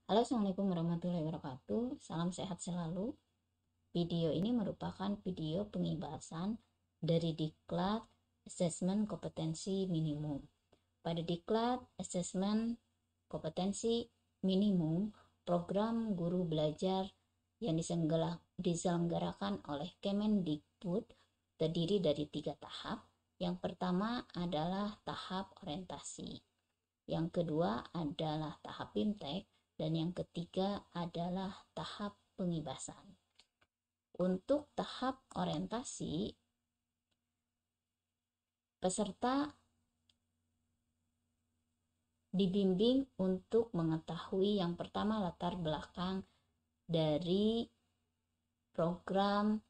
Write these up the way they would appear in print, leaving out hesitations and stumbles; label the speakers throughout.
Speaker 1: Halo, assalamualaikum warahmatullahi wabarakatuh. Salam sehat selalu. Video ini merupakan video pengibasan dari Diklat Assessment Kompetensi Minimum. Pada Diklat Assessment Kompetensi Minimum, program guru belajar yang diselenggarakan oleh Kemendikbud terdiri dari 3 tahap. Yang pertama adalah tahap orientasi. Yang kedua adalah tahap BIMTEK, dan yang ketiga adalah tahap pengibasan. Untuk tahap orientasi, peserta dibimbing untuk mengetahui yang pertama latar belakang dari program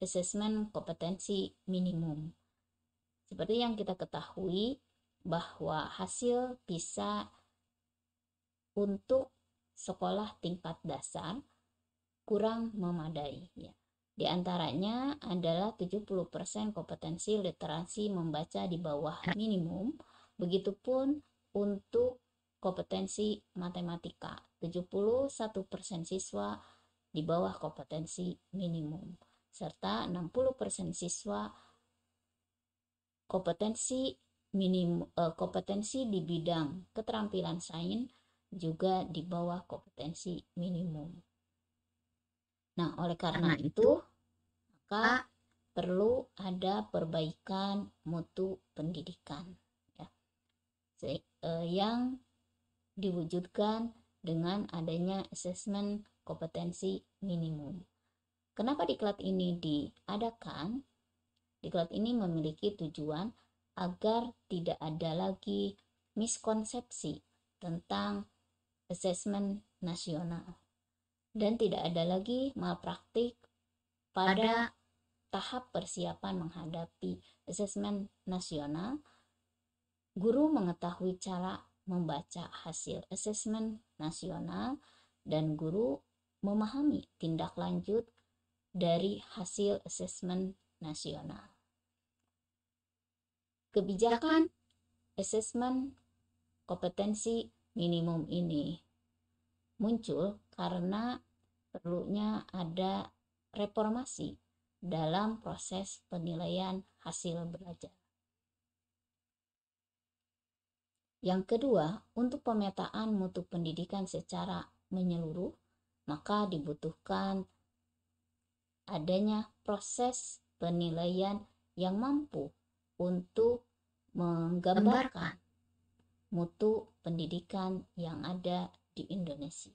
Speaker 1: asesmen kompetensi minimum. Seperti yang kita ketahui bahwa hasil PISA untuk sekolah tingkat dasar kurang memadai ya. Di antaranya adalah 70% kompetensi literasi membaca di bawah minimum, begitupun untuk kompetensi matematika, 71% siswa di bawah kompetensi minimum, serta 60% siswa kompetensi di bidang keterampilan sains juga di bawah kompetensi minimum. Nah, oleh karena itu, maka perlu ada perbaikan mutu pendidikan ya, yang diwujudkan dengan adanya asesmen kompetensi minimum. Kenapa diklat ini diadakan? Diklat ini memiliki tujuan agar tidak ada lagi miskonsepsi tentang asesmen nasional dan tidak ada lagi malpraktik pada tahap persiapan menghadapi asesmen nasional. Guru mengetahui cara membaca hasil asesmen nasional dan guru memahami tindak lanjut dari hasil asesmen nasional. Kebijakan asesmen kompetensi minimum ini muncul karena perlunya ada reformasi dalam proses penilaian hasil belajar. Yang kedua, untuk pemetaan mutu pendidikan secara menyeluruh, maka dibutuhkan adanya proses penilaian yang mampu untuk menggambarkan mutu pendidikan yang ada di Indonesia.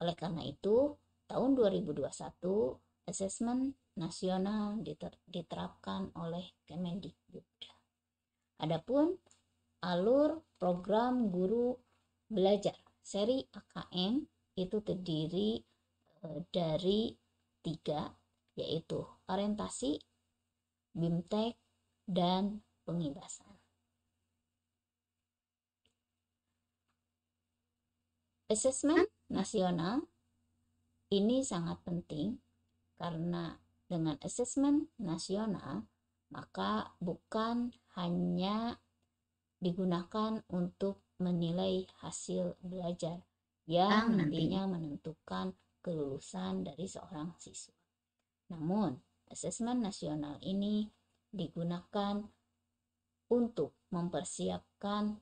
Speaker 1: Oleh karena itu, tahun 2021 asesmen nasional diterapkan oleh Kemendikbud. Adapun alur program guru belajar seri AKM itu terdiri dari 3, yaitu orientasi, BIMTEK, dan pengibasan. Asesmen nasional ini sangat penting karena dengan asesmen nasional maka bukan hanya digunakan untuk menilai hasil belajar yang nantinya menentukan kelulusan dari seorang siswa. Namun, asesmen nasional ini digunakan untuk mempersiapkan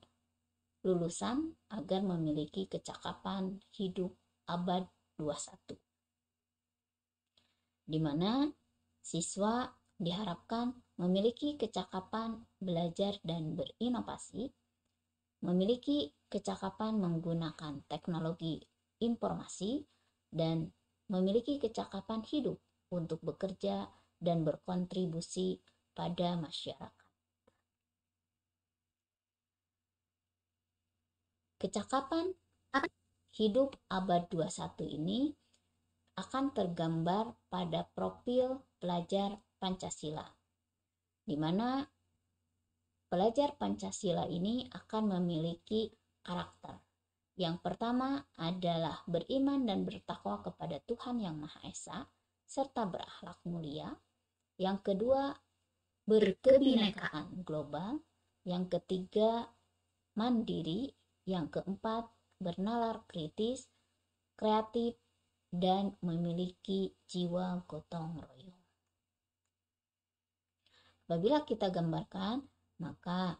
Speaker 1: lulusan agar memiliki kecakapan hidup abad 21, di mana siswa diharapkan memiliki kecakapan belajar dan berinovasi, memiliki kecakapan menggunakan teknologi informasi, dan memiliki kecakapan hidup untuk bekerja dan berkontribusi pada masyarakat. Kecakapan hidup abad 21 ini akan tergambar pada profil pelajar Pancasila, di mana pelajar Pancasila ini akan memiliki karakter. Yang pertama adalah beriman dan bertakwa kepada Tuhan Yang Maha Esa, serta berakhlak mulia. Yang kedua, berkebinekaan global. Yang ketiga, mandiri. Yang keempat, bernalar kritis, kreatif, dan memiliki jiwa gotong royong. Apabila kita gambarkan, maka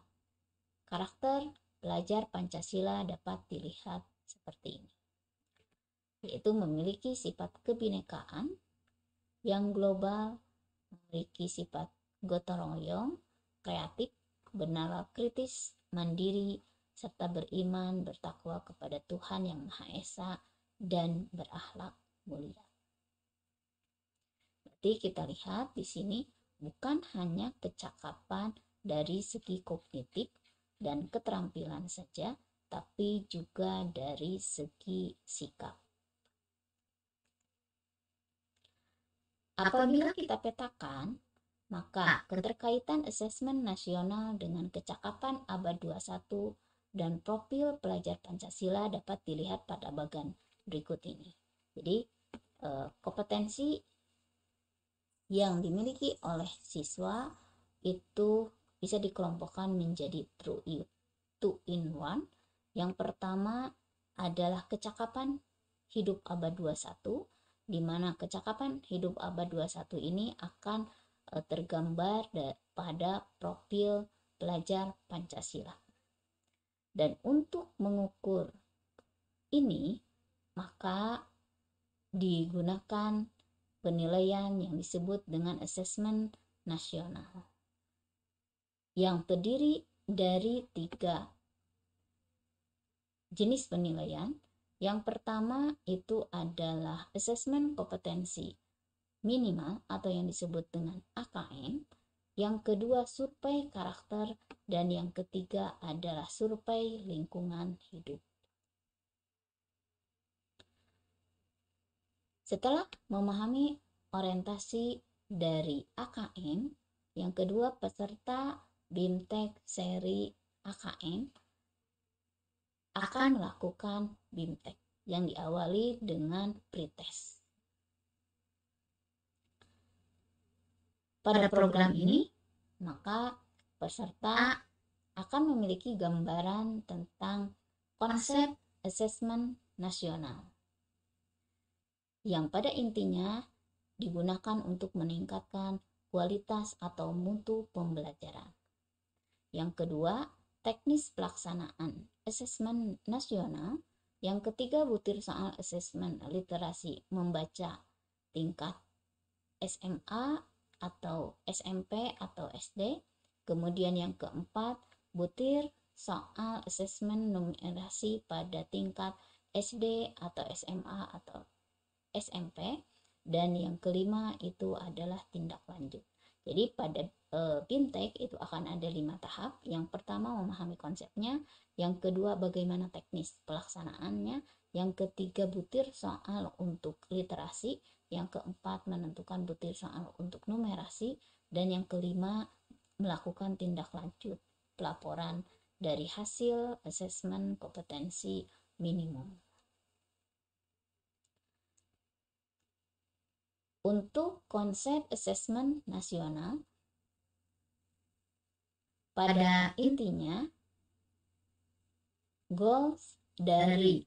Speaker 1: karakter pelajar Pancasila dapat dilihat seperti ini, yaitu memiliki sifat kebinekaan yang global, memiliki sifat gotong royong, kreatif, bernalar kritis, mandiri, serta beriman, bertakwa kepada Tuhan Yang Maha Esa, dan berakhlak mulia. Berarti kita lihat di sini bukan hanya kecakapan dari segi kognitif dan keterampilan saja, tapi juga dari segi sikap. Apabila kita petakan, maka keterkaitan asesmen nasional dengan kecakapan abad 21 dan profil pelajar Pancasila dapat dilihat pada bagian berikut ini. Jadi, kompetensi yang dimiliki oleh siswa itu bisa dikelompokkan menjadi two in one. Yang pertama adalah kecakapan hidup abad 21, di mana kecakapan hidup abad 21 ini akan tergambar pada profil pelajar Pancasila. Dan untuk mengukur ini, maka digunakan penilaian yang disebut dengan asesmen nasional, yang terdiri dari 3 jenis penilaian. Yang pertama itu adalah asesmen kompetensi minimal atau yang disebut dengan AKM. Yang kedua survei karakter, dan yang ketiga adalah survei lingkungan hidup. Setelah memahami orientasi dari AKM, yang kedua peserta BIMTEK seri AKM akan melakukan BIMTEK yang diawali dengan pretest. Pada program ini, maka peserta akan memiliki gambaran tentang konsep asesmen nasional, yang pada intinya digunakan untuk meningkatkan kualitas atau mutu pembelajaran. Yang kedua, teknis pelaksanaan asesmen nasional. Yang ketiga, butir soal asesmen literasi membaca tingkat SMA atau SMP atau SD. Kemudian yang keempat, butir soal asesmen numerasi pada tingkat SD atau SMA atau SMP. Dan yang kelima itu adalah tindak lanjut. Jadi pada BIMTEK itu akan ada 5 tahap. Yang pertama memahami konsepnya, yang kedua bagaimana teknis pelaksanaannya, yang ketiga butir soal untuk literasi, yang keempat menentukan butir soal untuk numerasi, dan yang kelima melakukan tindak lanjut pelaporan dari hasil asesmen kompetensi minimum. Untuk konsep asesmen nasional, pada intinya goals dari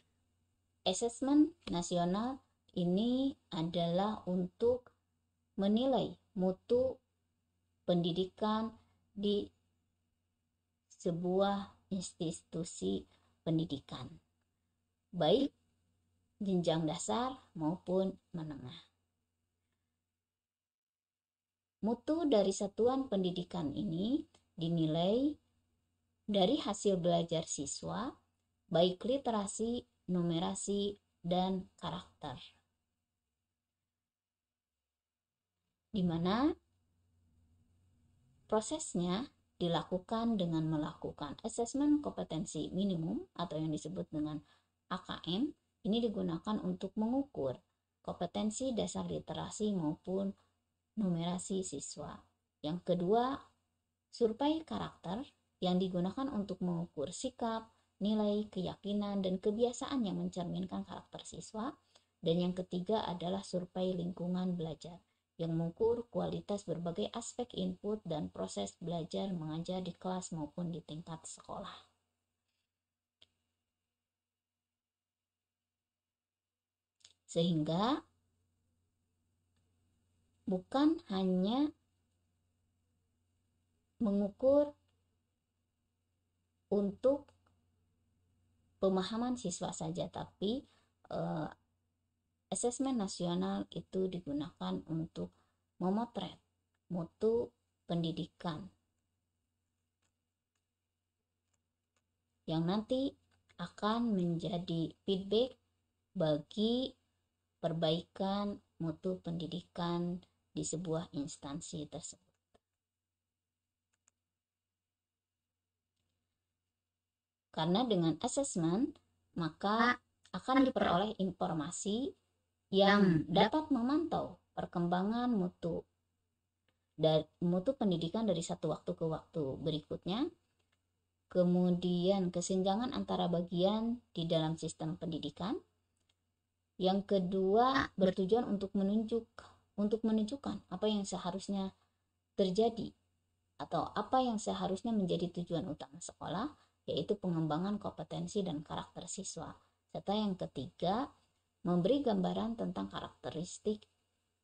Speaker 1: asesmen nasional ini adalah untuk menilai mutu pendidikan di sebuah institusi pendidikan, baik jenjang dasar maupun menengah. Mutu dari satuan pendidikan ini dinilai dari hasil belajar siswa, baik literasi, numerasi, dan karakter, di mana prosesnya dilakukan dengan melakukan asesmen kompetensi minimum atau yang disebut dengan AKM. Ini digunakan untuk mengukur kompetensi dasar literasi maupun numerasi siswa. Yang kedua, survei karakter yang digunakan untuk mengukur sikap, nilai, keyakinan, dan kebiasaan yang mencerminkan karakter siswa. Dan yang ketiga adalah survei lingkungan belajar yang mengukur kualitas berbagai aspek input dan proses belajar mengajar di kelas maupun di tingkat sekolah. Sehingga bukan hanya mengukur untuk pemahaman siswa saja, tapi asesmen nasional itu digunakan untuk memotret mutu pendidikan yang nanti akan menjadi feedback bagi perbaikan mutu pendidikan di sebuah instansi tersebut. Karena dengan asesmen maka akan diperoleh informasi yang dapat memantau perkembangan mutu pendidikan dari satu waktu ke waktu berikutnya. Kemudian kesenjangan antara bagian di dalam sistem pendidikan. Yang kedua, bertujuan untuk menunjukkan apa yang seharusnya terjadi atau apa yang seharusnya menjadi tujuan utama sekolah, yaitu pengembangan kompetensi dan karakter siswa. Serta yang ketiga, memberi gambaran tentang karakteristik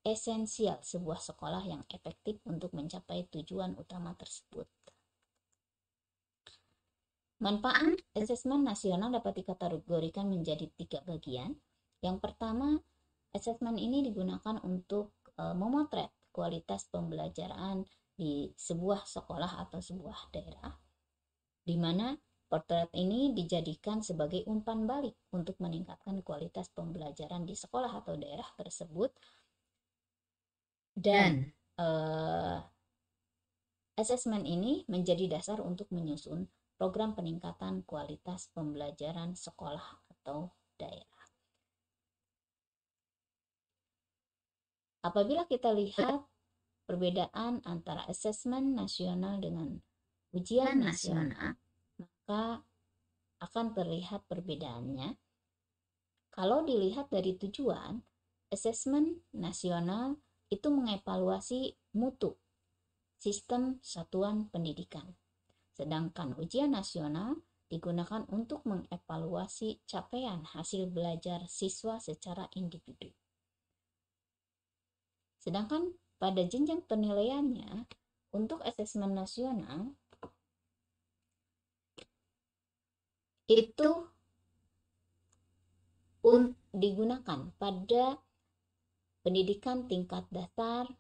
Speaker 1: esensial sebuah sekolah yang efektif untuk mencapai tujuan utama tersebut. Manfaat asesmen nasional dapat dikategorikan menjadi 3 bagian. Yang pertama, asesmen ini digunakan untuk memotret kualitas pembelajaran di sebuah sekolah atau sebuah daerah, di mana potret ini dijadikan sebagai umpan balik untuk meningkatkan kualitas pembelajaran di sekolah atau daerah tersebut. Dan asesmen ini menjadi dasar untuk menyusun program peningkatan kualitas pembelajaran sekolah atau daerah. Apabila kita lihat perbedaan antara asesmen nasional dengan ujian nasional, maka akan terlihat perbedaannya. Kalau dilihat dari tujuan, asesmen nasional itu mengevaluasi mutu sistem satuan pendidikan. Sedangkan ujian nasional digunakan untuk mengevaluasi capaian hasil belajar siswa secara individu. Sedangkan pada jenjang penilaiannya, untuk asesmen nasional itu digunakan pada pendidikan tingkat dasar,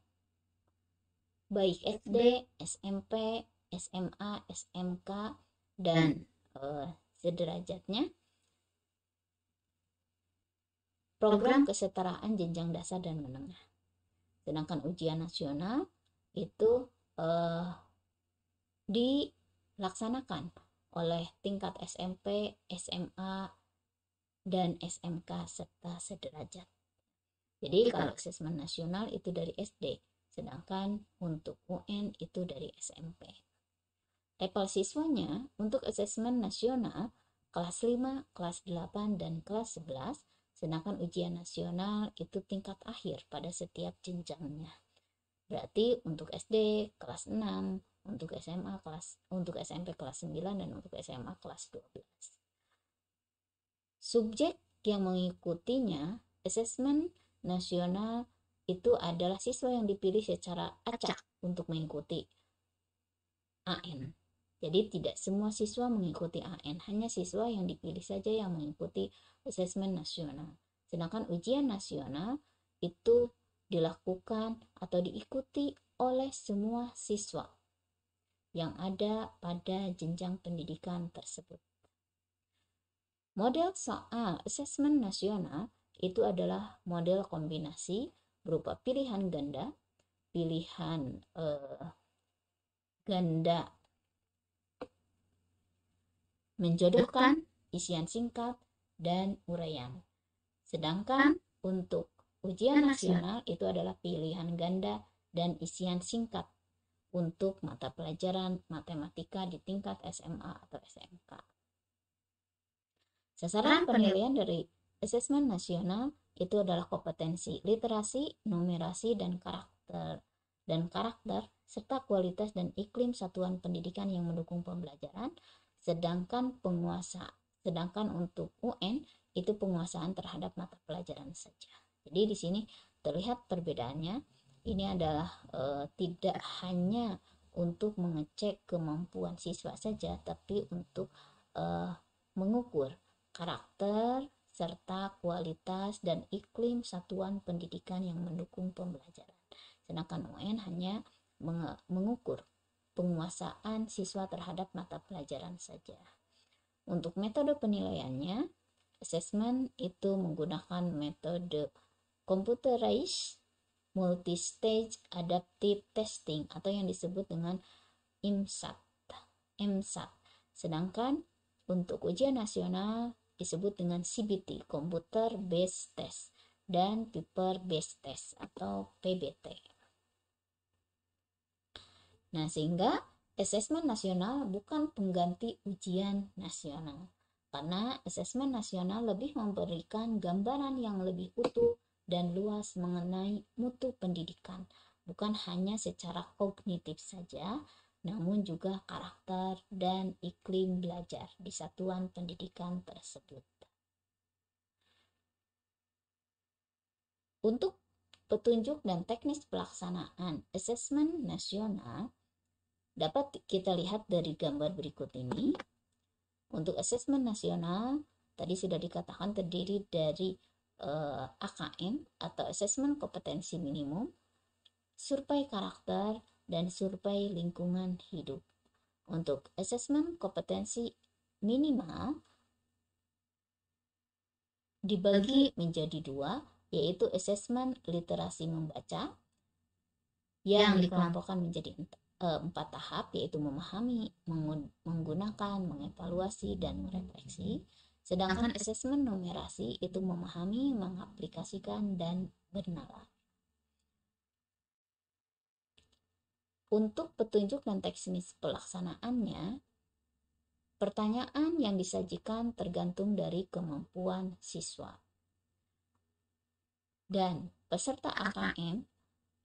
Speaker 1: baik SD, SMP, SMA, SMK, dan sederajatnya, program kesetaraan jenjang dasar dan menengah. Sedangkan ujian nasional itu dilaksanakan oleh tingkat SMP, SMA, dan SMK serta sederajat. Jadi kalau asesmen nasional itu dari SD, sedangkan untuk UN itu dari SMP. Level siswanya untuk asesmen nasional kelas 5, kelas 8, dan kelas 11, sedangkan ujian nasional itu tingkat akhir pada setiap jenjangnya. Berarti untuk SD kelas 6, untuk SMP kelas 9, dan untuk SMA kelas 12. Subjek yang mengikutinya asesmen nasional itu adalah siswa yang dipilih secara acak untuk mengikuti AN. Jadi tidak semua siswa mengikuti AN, hanya siswa yang dipilih saja yang mengikuti asesmen nasional. Sedangkan ujian nasional itu dilakukan atau diikuti oleh semua siswa yang ada pada jenjang pendidikan tersebut. Model soal asesmen nasional itu adalah model kombinasi berupa pilihan ganda menjodohkan, isian singkat, dan uraian. Sedangkan untuk ujian nasional itu adalah pilihan ganda dan isian singkat untuk mata pelajaran matematika di tingkat SMA atau SMK. Sasaran penilaian dari asesmen nasional itu adalah kompetensi literasi, numerasi, dan karakter serta kualitas dan iklim satuan pendidikan yang mendukung pembelajaran. Sedangkan untuk UN itu penguasaan terhadap mata pelajaran saja. Jadi di sini terlihat perbedaannya. Ini adalah tidak hanya untuk mengecek kemampuan siswa saja, tapi untuk mengukur karakter serta kualitas dan iklim satuan pendidikan yang mendukung pembelajaran. Sedangkan UN hanya mengukur penguasaan siswa terhadap mata pelajaran saja. Untuk metode penilaiannya, assessment itu menggunakan metode computerized multi-stage adaptive testing atau yang disebut dengan MSAT. Sedangkan untuk ujian nasional disebut dengan CBT, Computer Based Test, dan Paper Based Test atau PBT. Nah, sehingga asesmen nasional bukan pengganti ujian nasional, karena asesmen nasional lebih memberikan gambaran yang lebih utuh dan luas mengenai mutu pendidikan, bukan hanya secara kognitif saja, namun juga karakter dan iklim belajar di satuan pendidikan tersebut. Untuk petunjuk dan teknis pelaksanaan asesmen nasional dapat kita lihat dari gambar berikut ini. Untuk asesmen nasional tadi sudah dikatakan terdiri dari AKM atau asesmen kompetensi minimum, survei karakter, dan survei lingkungan hidup. Untuk asesmen kompetensi minimal dibagi menjadi dua, yaitu asesmen literasi membaca yang dikelompokkan menjadi 4 tahap, yaitu memahami, menggunakan, mengevaluasi, dan merefleksi. Sedangkan asesmen numerasi itu memahami, mengaplikasikan, dan bernalar. Untuk petunjuk dan teknis pelaksanaannya, pertanyaan yang disajikan tergantung dari kemampuan siswa. Dan peserta AKM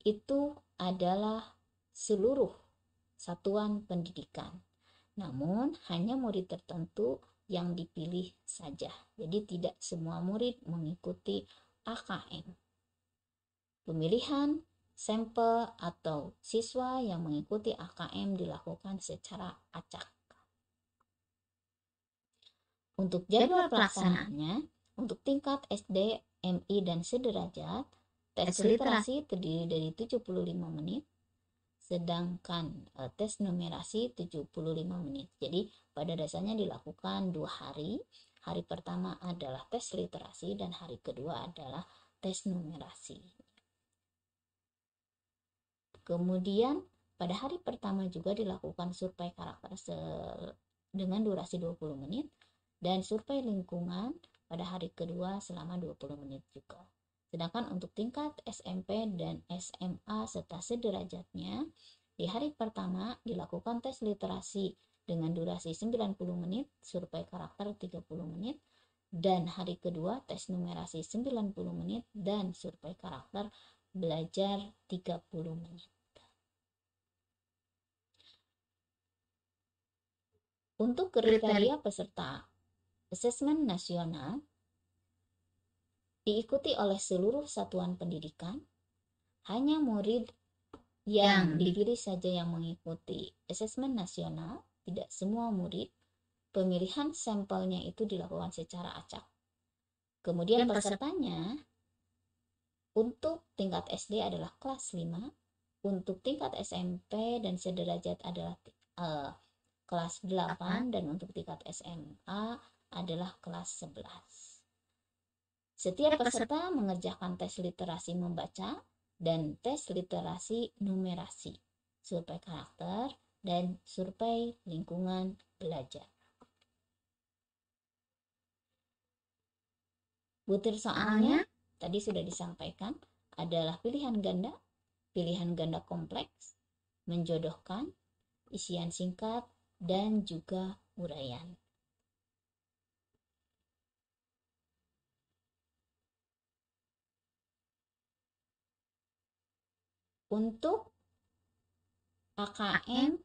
Speaker 1: itu adalah seluruh satuan pendidikan. Namun hanya murid tertentu yang dipilih saja. Jadi tidak semua murid mengikuti AKM. Pemilihan sampel atau siswa yang mengikuti AKM dilakukan secara acak. Untuk jadwal pelaksanaannya, untuk tingkat SD, MI, dan sederajat, tes literasi terdiri dari 75 menit, sedangkan tes numerasi 75 menit. Jadi pada dasarnya dilakukan 2 hari. Hari pertama adalah tes literasi dan hari kedua adalah tes numerasi. Kemudian pada hari pertama juga dilakukan survei karakter dengan durasi 20 menit dan survei lingkungan pada hari kedua selama 20 menit juga. Sedangkan untuk tingkat SMP dan SMA serta sederajatnya, di hari pertama dilakukan tes literasi dengan durasi 90 menit, survei karakter 30 menit, dan hari kedua tes numerasi 90 menit dan survei karakter belajar 30 menit. Untuk kriteria peserta asesmen nasional diikuti oleh seluruh satuan pendidikan, hanya murid yang dipilih saja yang mengikuti asesmen nasional, tidak semua murid. Pemilihan sampelnya itu dilakukan secara acak. Kemudian pesertanya untuk tingkat SD adalah kelas 5, untuk tingkat SMP dan sederajat adalah kelas 8, dan untuk tingkat SMA adalah kelas 11. Setiap peserta mengerjakan tes literasi membaca dan tes literasi numerasi, survei karakter, dan survei lingkungan belajar. Butir soalnya tadi sudah disampaikan adalah pilihan ganda kompleks, menjodohkan, isian singkat, dan juga uraian. Untuk AKM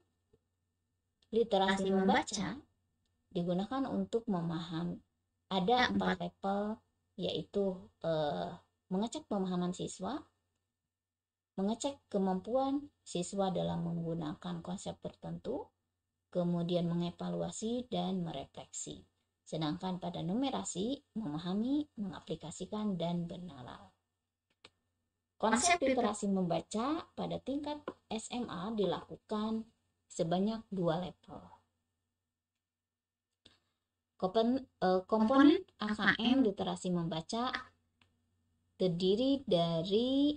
Speaker 1: literasi membaca digunakan untuk memahami Ada 4 level, yaitu mengecek pemahaman siswa, mengecek kemampuan siswa dalam menggunakan konsep tertentu, kemudian mengevaluasi dan merefleksi. Sedangkan pada numerasi, memahami, mengaplikasikan, dan bernalar. Konsep literasi membaca pada tingkat SMA dilakukan sebanyak 2 level. Komponen AKM literasi membaca terdiri dari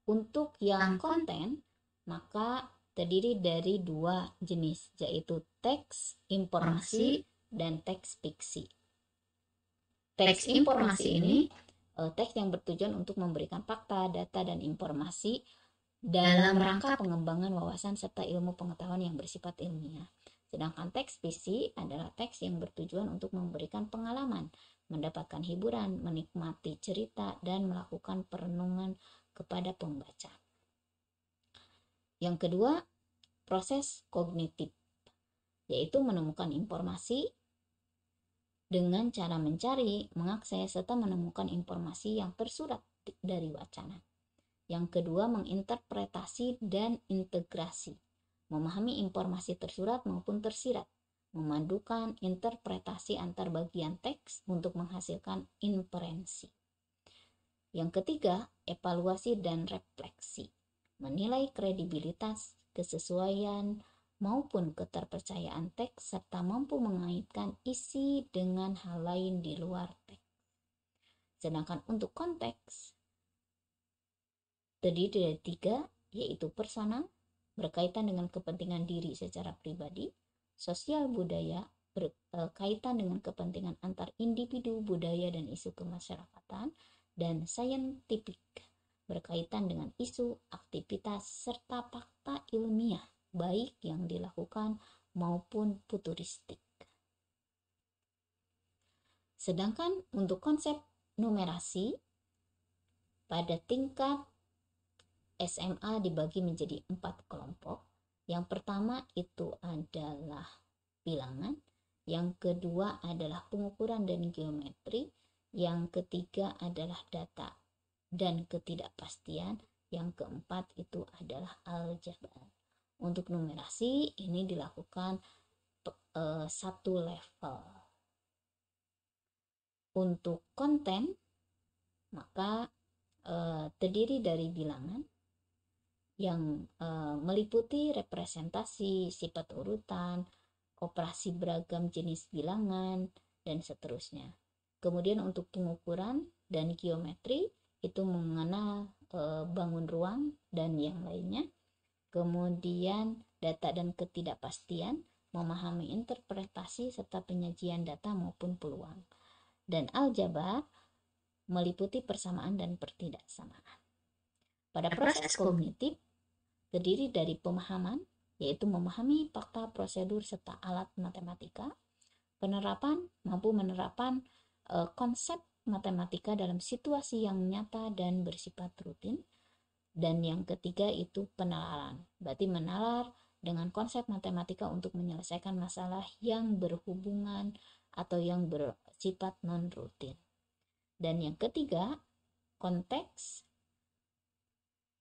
Speaker 1: untuk yang konten, maka terdiri dari 2 jenis, yaitu teks informasi dan teks fiksi. Teks informasi ini teks yang bertujuan untuk memberikan fakta, data, dan informasi dalam rangka pengembangan wawasan serta ilmu pengetahuan yang bersifat ilmiah. Sedangkan teks fiksi adalah teks yang bertujuan untuk memberikan pengalaman, mendapatkan hiburan, menikmati cerita, dan melakukan perenungan kepada pembaca. Yang kedua, proses kognitif, yaitu menemukan informasi dengan cara mencari, mengakses, serta menemukan informasi yang tersurat dari wacana. Yang kedua, menginterpretasi dan integrasi, memahami informasi tersurat maupun tersirat, memadukan interpretasi antar bagian teks untuk menghasilkan inferensi. Yang ketiga, evaluasi dan refleksi, menilai kredibilitas, kesesuaian, maupun keterpercayaan teks serta mampu mengaitkan isi dengan hal lain di luar teks. Sedangkan untuk konteks terdiri dari 3, yaitu personal, berkaitan dengan kepentingan diri secara pribadi, sosial budaya, berkaitan dengan kepentingan antar individu, budaya, dan isu kemasyarakatan, dan scientific, berkaitan dengan isu, aktivitas, serta fakta ilmiah, baik yang dilakukan maupun futuristik. Sedangkan untuk konsep numerasi pada tingkat SMA dibagi menjadi 4 kelompok. Yang pertama itu adalah bilangan, yang kedua adalah pengukuran dan geometri, yang ketiga adalah data dan ketidakpastian, yang keempat itu adalah aljabar. Untuk numerasi ini dilakukan 1 level. Untuk konten maka terdiri dari bilangan yang meliputi representasi, sifat urutan, operasi beragam jenis bilangan, dan seterusnya. Kemudian untuk pengukuran dan geometri itu mengenal bangun ruang dan yang lainnya. Kemudian data dan ketidakpastian, memahami interpretasi serta penyajian data maupun peluang. Dan aljabar meliputi persamaan dan pertidaksamaan. Pada proses kognitif terdiri dari pemahaman, yaitu memahami fakta, prosedur, serta alat matematika. Penerapan, mampu menerapkan konsep matematika dalam situasi yang nyata dan bersifat rutin. Dan yang ketiga itu penalaran, berarti menalar dengan konsep matematika untuk menyelesaikan masalah yang berhubungan atau yang bersifat non-rutin. Dan yang ketiga, konteks.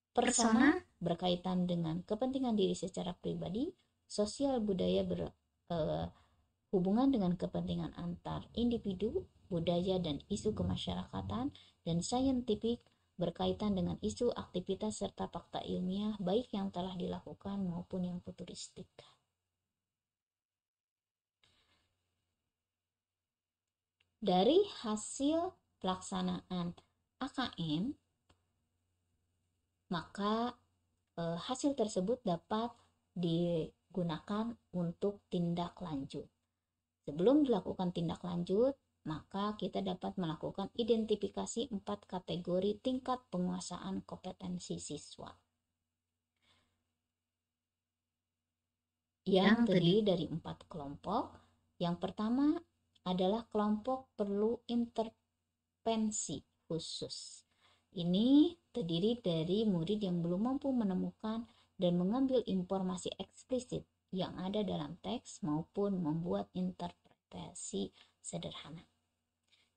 Speaker 1: Persona berkaitan dengan kepentingan diri secara pribadi, sosial budaya berhubungan dengan kepentingan antar individu, budaya, dan isu kemasyarakatan, dan scientific berkaitan dengan isu, aktivitas, serta fakta ilmiah, baik yang telah dilakukan maupun yang futuristik. Dari hasil pelaksanaan AKM, maka hasil tersebut dapat digunakan untuk tindak lanjut. Sebelum dilakukan tindak lanjut, maka kita dapat melakukan identifikasi 4 kategori tingkat penguasaan kompetensi siswa yang terdiri dari 4 kelompok. Yang pertama adalah kelompok perlu intervensi khusus. Ini terdiri dari murid yang belum mampu menemukan dan mengambil informasi eksplisit yang ada dalam teks maupun membuat interpretasi sederhana.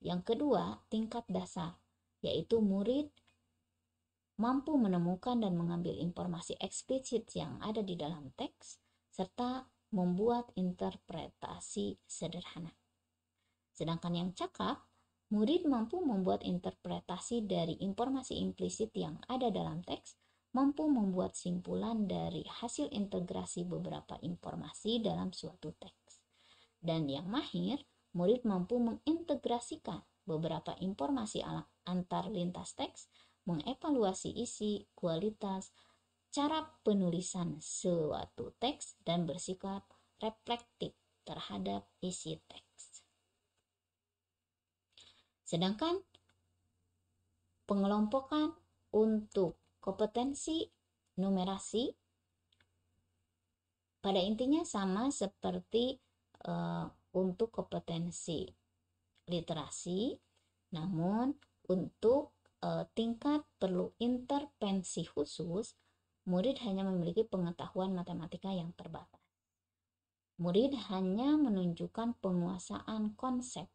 Speaker 1: Yang kedua, tingkat dasar, yaitu murid mampu menemukan dan mengambil informasi eksplisit yang ada di dalam teks, serta membuat interpretasi sederhana. Sedangkan yang cakap, murid mampu membuat interpretasi dari informasi implisit yang ada dalam teks, mampu membuat simpulan dari hasil integrasi beberapa informasi dalam suatu teks. Dan yang mahir, murid mampu mengintegrasikan beberapa informasi antar lintas teks, mengevaluasi isi, kualitas, cara penulisan suatu teks, dan bersikap reflektif terhadap isi teks. Sedangkan pengelompokan untuk kompetensi numerasi pada intinya sama seperti untuk kompetensi literasi, namun untuk tingkat perlu intervensi khusus, murid hanya memiliki pengetahuan matematika yang terbatas. Murid hanya menunjukkan penguasaan konsep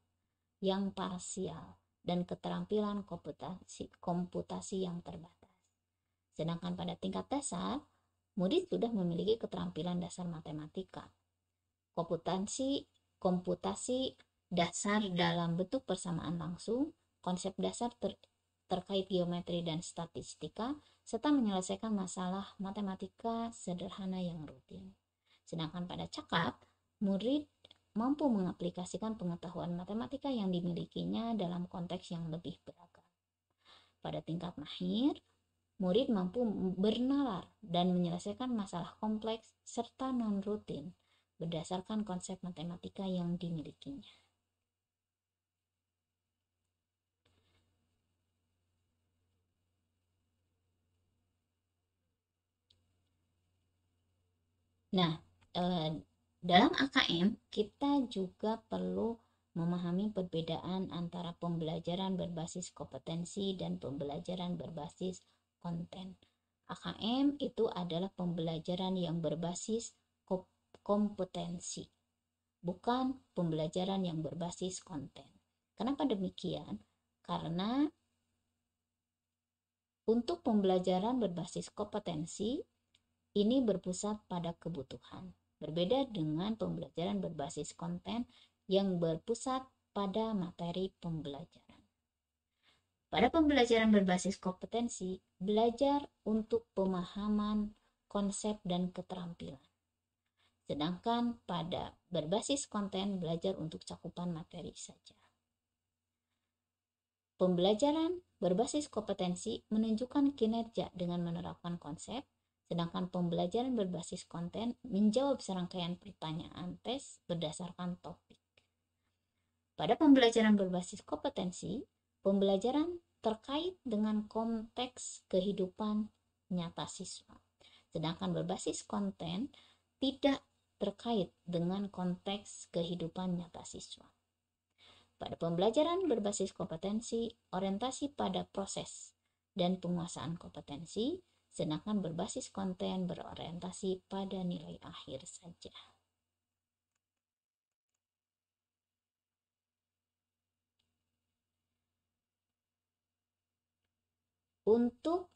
Speaker 1: yang parsial dan keterampilan komputasi yang terbatas. Sedangkan pada tingkat dasar, murid sudah memiliki keterampilan dasar matematika, komputasi dasar dalam bentuk persamaan langsung, konsep dasar terkait geometri dan statistika, serta menyelesaikan masalah matematika sederhana yang rutin. Sedangkan pada cakap, murid mampu mengaplikasikan pengetahuan matematika yang dimilikinya dalam konteks yang lebih beragam. Pada tingkat mahir, murid mampu bernalar dan menyelesaikan masalah kompleks serta non-rutin berdasarkan konsep matematika yang dimilikinya. Nah, dalam AKM kita juga perlu memahami perbedaan antara pembelajaran berbasis kompetensi dan pembelajaran berbasis konten. AKM itu adalah pembelajaran yang berbasis kompetensi, bukan pembelajaran yang berbasis konten. Kenapa demikian? Karena untuk pembelajaran berbasis kompetensi ini berpusat pada kebutuhan. Berbeda dengan pembelajaran berbasis konten yang berpusat pada materi pembelajaran. Pada pembelajaran berbasis kompetensi, belajar untuk pemahaman konsep dan keterampilan. Sedangkan pada berbasis konten, belajar untuk cakupan materi saja. Pembelajaran berbasis kompetensi menunjukkan kinerja dengan menerapkan konsep, sedangkan pembelajaran berbasis konten menjawab serangkaian pertanyaan tes berdasarkan topik. Pada pembelajaran berbasis kompetensi, pembelajaran terkait dengan konteks kehidupan nyata siswa. Sedangkan berbasis konten tidak terkait dengan konteks kehidupan nyata siswa. Pada pembelajaran berbasis kompetensi, orientasi pada proses dan penguasaan kompetensi, sedangkan berbasis konten berorientasi pada nilai akhir saja. Untuk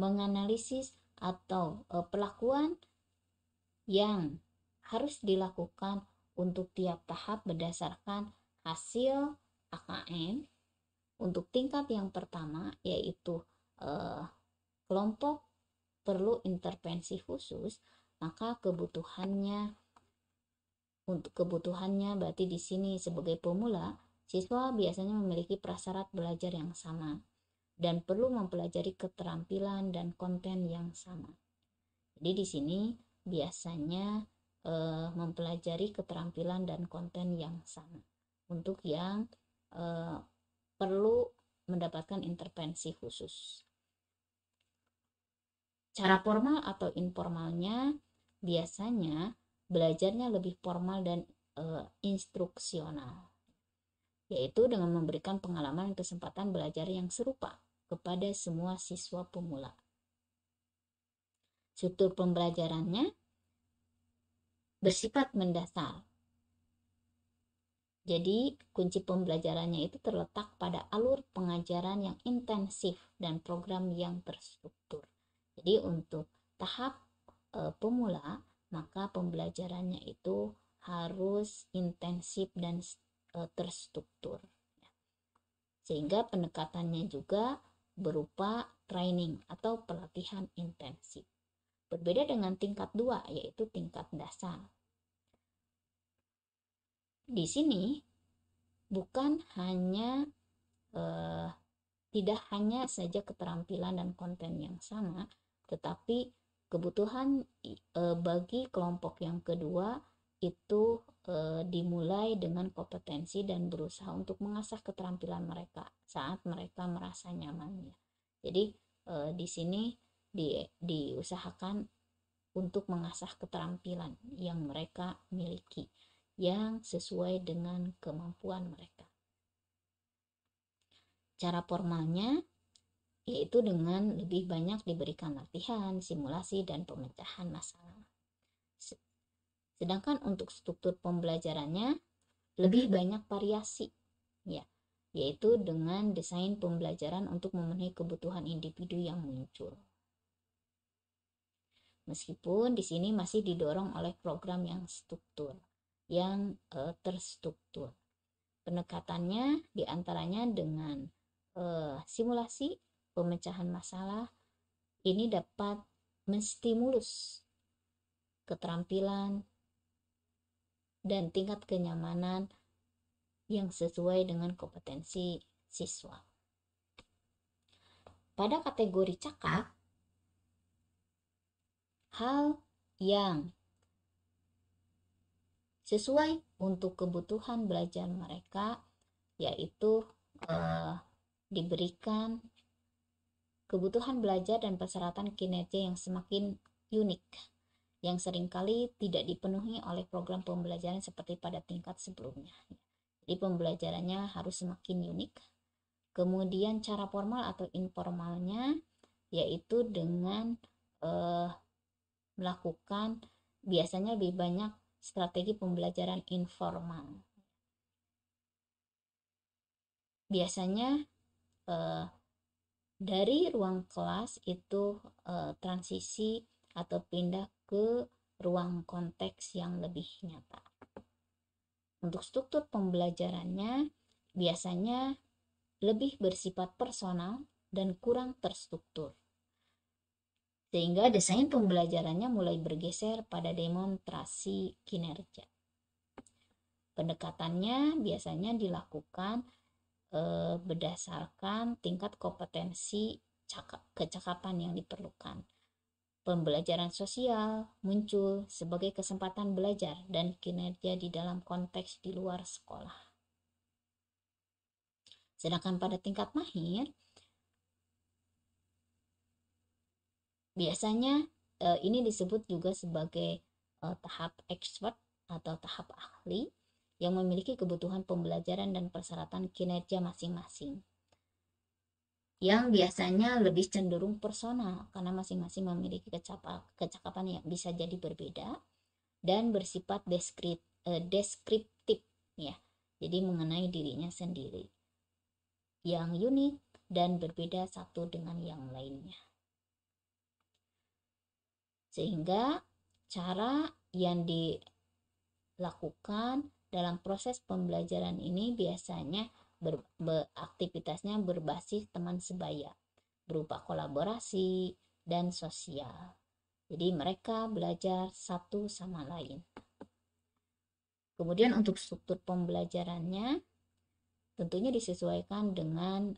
Speaker 1: menganalisis atau pelakuan yang harus dilakukan untuk tiap tahap berdasarkan hasil AKM, untuk tingkat yang pertama yaitu kelompok perlu intervensi khusus, maka kebutuhannya berarti di sini sebagai pemula, siswa biasanya memiliki prasyarat belajar yang sama dan perlu mempelajari keterampilan dan konten yang sama. Jadi di sini biasanya mempelajari keterampilan dan konten yang sama. Untuk yang perlu mendapatkan intervensi khusus. Cara formal atau informalnya biasanya belajarnya lebih formal dan instruksional, yaitu dengan memberikan pengalaman dan kesempatan belajar yang serupa kepada semua siswa pemula. Struktur pembelajarannya bersifat mendasar Jadi kunci pembelajarannya itu terletak pada alur pengajaran yang intensif dan program yang terstruktur. Jadi untuk tahap pemula, maka pembelajarannya itu harus intensif dan terstruktur. Sehingga pendekatannya juga berupa training atau pelatihan intensif. Berbeda dengan tingkat 2, yaitu tingkat dasar. Di sini bukan hanya tidak hanya saja keterampilan dan konten yang sama, tetapi kebutuhan bagi kelompok yang kedua itu dimulai dengan kompetensi dan berusaha untuk mengasah keterampilan mereka saat mereka merasa nyaman. Jadi di sini diusahakan untuk mengasah keterampilan yang mereka miliki yang sesuai dengan kemampuan mereka. Cara formalnya yaitu dengan lebih banyak diberikan latihan, simulasi, dan pemecahan masalah. Sedangkan untuk struktur pembelajarannya lebih banyak variasi, ya, yaitu dengan desain pembelajaran untuk memenuhi kebutuhan individu yang muncul. Meskipun di sini masih didorong oleh program yang terstruktur. Pendekatannya diantaranya dengan simulasi, pemecahan masalah. Ini dapat menstimulus keterampilan dan tingkat kenyamanan yang sesuai dengan kompetensi siswa. Pada kategori cakap, hal yang sesuai untuk kebutuhan belajar mereka yaitu diberikan kebutuhan belajar dan persyaratan kinerja yang semakin unik, yang seringkali tidak dipenuhi oleh program pembelajaran seperti pada tingkat sebelumnya. Jadi pembelajarannya harus semakin unik. Kemudian cara formal atau informalnya yaitu dengan melakukan biasanya lebih banyak strategi pembelajaran informal. Biasanya dari ruang kelas itu transisi atau pindah ke ruang konteks yang lebih nyata. Untuk struktur pembelajarannya biasanya lebih bersifat personal dan kurang terstruktur. Sehingga desain pembelajarannya mulai bergeser pada demonstrasi kinerja. Pendekatannya biasanya dilakukan berdasarkan tingkat kompetensi kecakapan yang diperlukan. Pembelajaran sosial muncul sebagai kesempatan belajar dan kinerja di dalam konteks di luar sekolah. Sedangkan pada tingkat mahir, biasanya ini disebut juga sebagai tahap expert atau tahap ahli yang memiliki kebutuhan pembelajaran dan persyaratan kinerja masing-masing, yang biasanya lebih cenderung personal karena masing-masing memiliki kecakapan yang bisa jadi berbeda dan bersifat deskriptif, ya. Jadi mengenai dirinya sendiri yang unik dan berbeda satu dengan yang lainnya. Sehingga cara yang dilakukan dalam proses pembelajaran ini biasanya aktivitasnya berbasis teman sebaya, berupa kolaborasi dan sosial. Jadi mereka belajar satu sama lain. Kemudian untuk struktur pembelajarannya tentunya disesuaikan dengan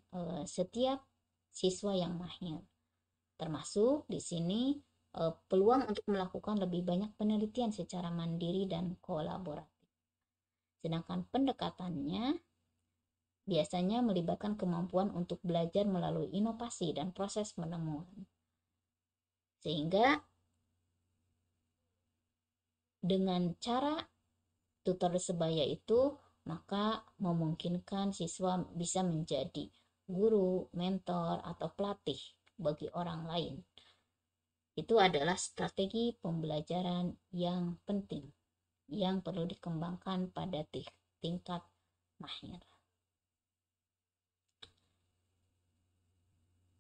Speaker 1: setiap siswa yang mahir. Termasuk di sini peluang untuk melakukan lebih banyak penelitian secara mandiri dan kolaboratif. Sedangkan pendekatannya biasanya melibatkan kemampuan untuk belajar melalui inovasi dan proses penemuan. Sehingga dengan cara tutor sebaya itu, maka memungkinkan siswa bisa menjadi guru, mentor, atau pelatih bagi orang lain. Itu adalah strategi pembelajaran yang penting yang perlu dikembangkan pada tingkat mahir.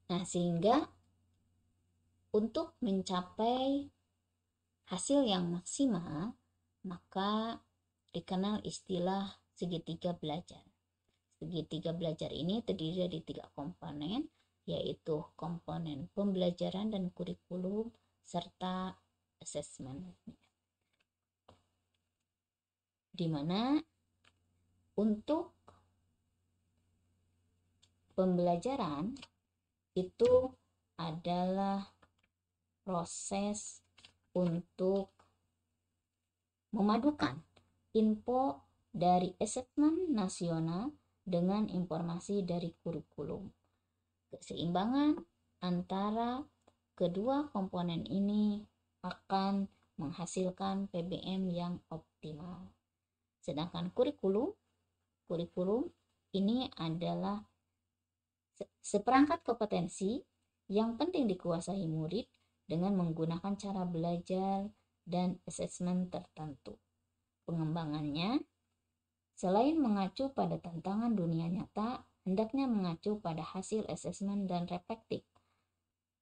Speaker 1: Nah, sehingga untuk mencapai hasil yang maksimal, maka dikenal istilah segitiga belajar. Segitiga belajar ini terdiri dari 3 komponen, yaitu komponen pembelajaran dan kurikulum serta asesmen. Di mana untuk pembelajaran itu adalah proses untuk memadukan info dari asesmen nasional dengan informasi dari kurikulum. Keseimbangan antara kedua komponen ini akan menghasilkan PBM yang optimal. Sedangkan kurikulum ini adalah seperangkat kompetensi yang penting dikuasai murid dengan menggunakan cara belajar dan asesmen tertentu. Pengembangannya, selain mengacu pada tantangan dunia nyata, hendaknya mengacu pada hasil asesmen dan reflektif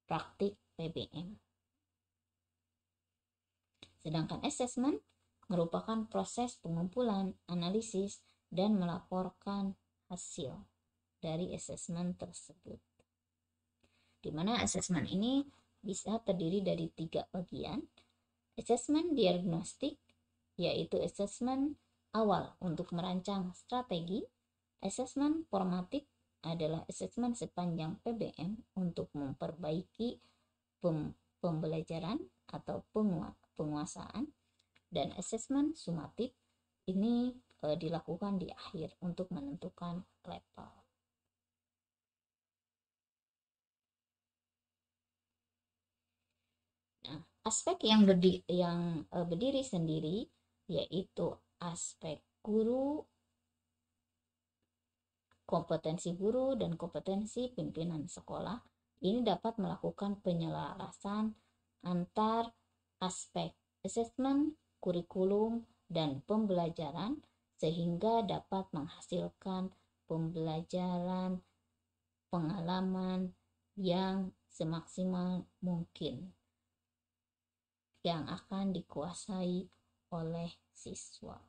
Speaker 1: praktik PBM. Sedangkan asesmen merupakan proses pengumpulan, analisis, dan melaporkan hasil dari asesmen tersebut. Di mana asesmen ini bisa terdiri dari 3 bagian. Asesmen diagnostik, yaitu asesmen awal untuk merancang strategi. Asesmen formatif adalah asesmen sepanjang PBM untuk memperbaiki pembelajaran atau penguasaan. Dan asesmen sumatif ini dilakukan di akhir untuk menentukan level. Nah, aspek yang berdiri sendiri yaitu aspek guru, kompetensi guru, dan kompetensi pimpinan sekolah. Ini dapat melakukan penyelarasan antar aspek asesmen, kurikulum, dan pembelajaran sehingga dapat menghasilkan pembelajaran pengalaman yang semaksimal mungkin yang akan dikuasai oleh siswa.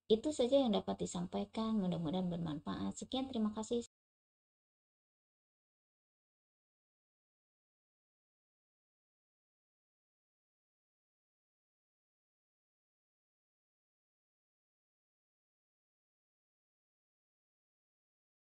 Speaker 1: Itu saja yang dapat disampaikan, mudah-mudahan bermanfaat. Sekian, terima kasih.